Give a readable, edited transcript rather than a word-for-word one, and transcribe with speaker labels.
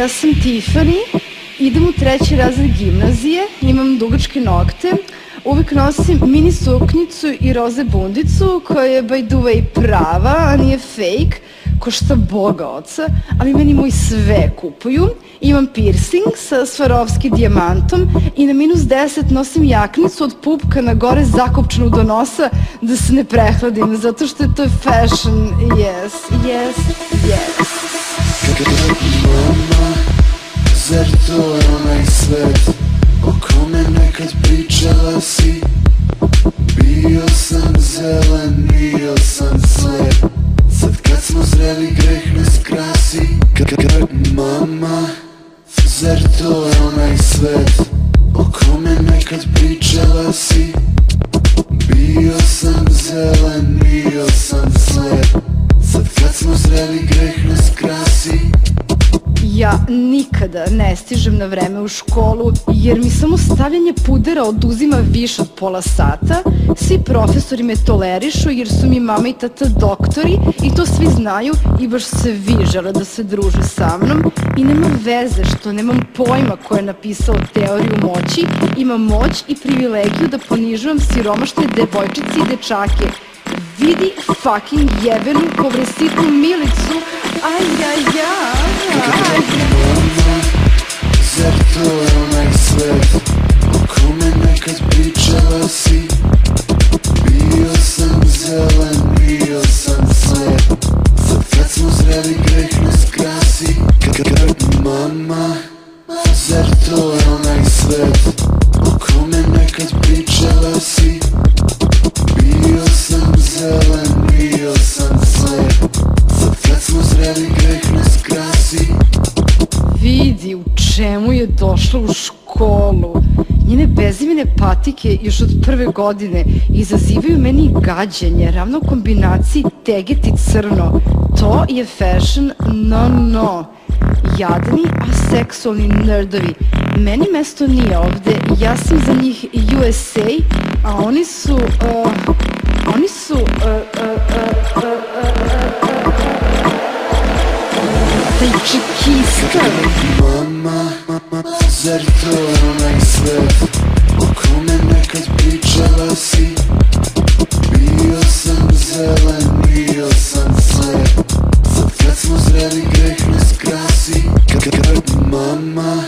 Speaker 1: Ja sam Tiffany, idem u 3. razred gimnazije, imam dugačke nokte, uvek nosim mini suknjicu i roze bundicu koja je by the way prava, a nije fake, košta Boga oca, ali meni moji sve kupuju. Imam piercing sa Swarovski dijamantom i na -10 nosim jaknicu od pupka na gore zakopčanu do nosa da se ne prehladim, zato što je to fashion, yes, yes, yes.
Speaker 2: Mama, zar to je onaj svet o kome nekad pričala si? Bio sam zelen, bio sam slep, sad kad smo zreli greh nas krasi. Mama, zar to je onaj svet o kome nekad pričala si? Bio sam zelen, bio sam slep, sad kad smo zreli greh nas krasi.
Speaker 1: Ja nikada ne stižem na vreme u školu jer mi samo stavljanje pudera oduzima više od pola sata. Svi profesori me tolerišu jer su mi mama i tata doktori i to svi znaju i baš se vi žele da se druže sa mnom. I nema veze što nemam pojma ko je napisao teoriju moći, imam moć i privilegiju da ponižujem siromašne devojčice i dečake. Vidi fucking jebenu povresitu Milicu, ajajaj.
Speaker 2: Mama, zar to je onaj svet o kome nekad pričala si? Bio sam zelen, bio sam slep, sad kad smo zreli greh nas krasi. Mama, zar to je onaj svet o kome nekad pričala si? Bio sam zelen, bio sam slep, sad kad smo zreli greh nas krasi.
Speaker 1: Vidi u čemu je došla u školu. Njene bezimene patike još od 1. godine izazivaju meni gađenje, ravno kombinaciji teget i crno. To je fashion, no. Jadni, aseksualni nerdovi. Meni mesto nije ovde, ja sam za njih USA, a oni su tajčikista.
Speaker 2: Mama, zar to je onaj svet o kome nekad pričala si? Bio sam zelen, bio sam slep, sad kad smo zreli greh nas krasi. Mama,